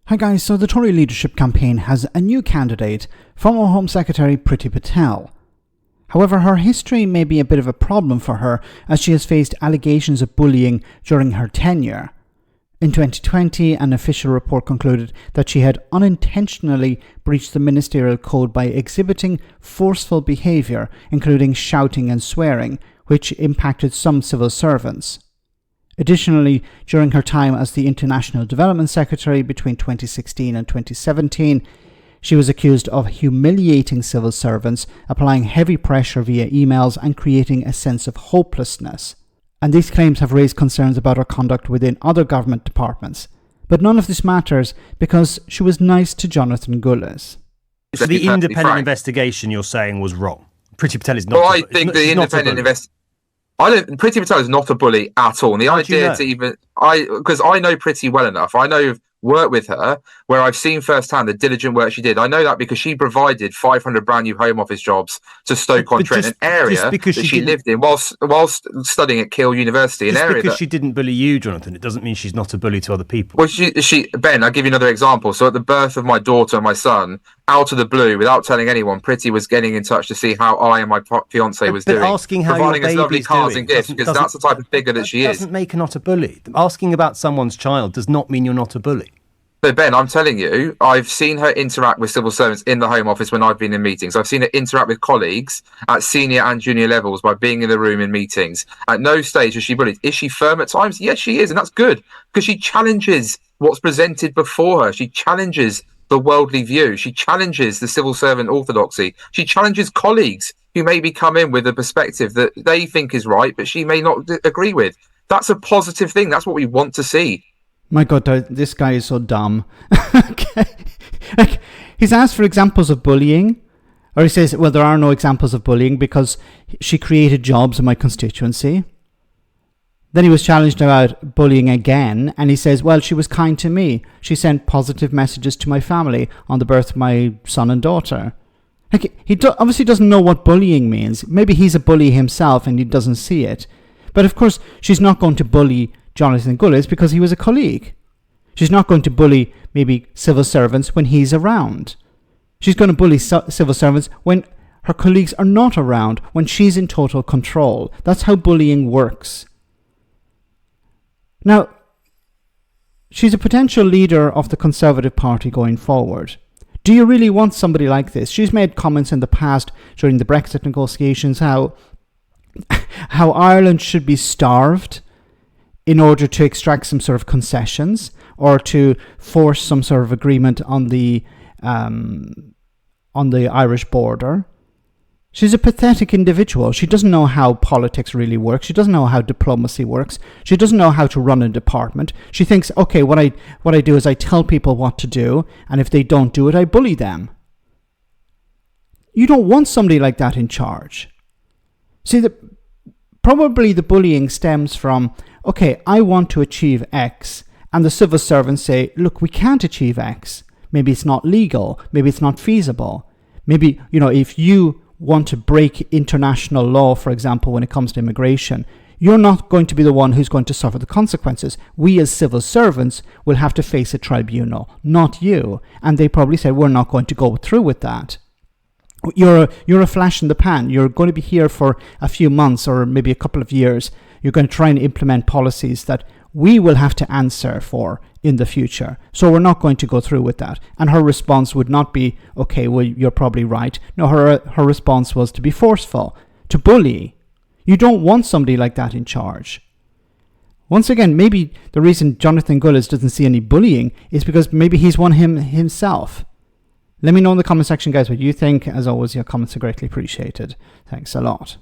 Hi guys, so the Tory leadership campaign has a new candidate, former Home Secretary Priti Patel. However, her history may be a bit of a problem for her as she has faced allegations of bullying during her tenure. In 2020, an official report concluded that she had unintentionally breached the ministerial code by exhibiting forceful behaviour, including shouting and swearing, which impacted some civil servants. Additionally, during her time as the International Development Secretary between 2016 and 2017, she was accused of humiliating civil servants, applying heavy pressure via emails and creating a sense of hopelessness. And these claims have raised concerns about her conduct within other government departments. But none of this matters because she was nice to Jonathan Gullis. So the independent investigation you're saying was wrong. Priti Patel is not. Well, I think the independent investigation. Priti Patel is not a bully at all. And the idea to even, because I know Priti well enough, I know worked with her, where I've seen firsthand the diligent work she did. I know that because she provided 500 brand new Home Office jobs to Stoke-on-Trent, an area that she lived in whilst studying at Keele University. Because she didn't bully you, Jonathan, it doesn't mean she's not a bully to other people. Well, Ben, I'll give you another example. So at the birth of my daughter and my son, out of the blue, without telling anyone, Priti was getting in touch to see how I and my fiance was doing, asking how providing your us lovely baby's cards doing and gifts, because that's the type of figure that she is. Doesn't make her not a bully. Asking about someone's child does not mean you're not a bully. But Ben, I'm telling you, I've seen her interact with civil servants in the Home Office when I've been in meetings. I've seen her interact with colleagues at senior and junior levels by being in the room in meetings. At no stage is she bullied. Is she firm at times? Yes, she is, and that's good, because she challenges what's presented before her. She challenges the worldly view. She challenges the civil servant orthodoxy. She challenges colleagues who maybe come in with a perspective that they think is right, but she may not agree with. That's a positive thing. That's what we want to see. My God, this guy is so dumb. Okay. Like, he's asked for examples of bullying, or he says, well, there are no examples of bullying because she created jobs in my constituency. Then he was challenged about bullying again, and he says, well, she was kind to me. She sent positive messages to my family on the birth of my son and daughter. Like, he obviously doesn't know what bullying means. Maybe he's a bully himself and he doesn't see it. But of course, she's not going to bully Jonathan Gullis because he was a colleague. She's not going to bully maybe civil servants when he's around. She's going to bully civil servants when her colleagues are not around, when she's in total control. That's how bullying works. Now, she's a potential leader of the Conservative Party going forward. Do you really want somebody like this? She's made comments in the past during the Brexit negotiations how Ireland should be starved in order to extract some sort of concessions or to force some sort of agreement on the Irish border. She's a pathetic individual. She doesn't know how politics really works. She doesn't know how diplomacy works. She doesn't know how to run a department. She thinks, okay, what I do is I tell people what to do, and if they don't do it, I bully them. You don't want somebody like that in charge. See, probably the bullying stems from, okay, I want to achieve X, and the civil servants say, look, we can't achieve X. Maybe it's not legal. Maybe it's not feasible. Maybe, if you want to break international law, for example, when it comes to immigration, you're not going to be the one who's going to suffer the consequences. We as civil servants will have to face a tribunal, not you. And they probably say, we're not going to go through with that. You're a flash in the pan. You're going to be here for a few months or maybe a couple of years. You're going to try and implement policies that we will have to answer for in the future. So we're not going to go through with that. And her response would not be, okay, well, you're probably right. No, her response was to be forceful, to bully. You don't want somebody like that in charge. Once again, maybe the reason Jonathan Gullis doesn't see any bullying is because maybe he's one himself. Let me know in the comment section, guys, what you think. As always, your comments are greatly appreciated. Thanks a lot.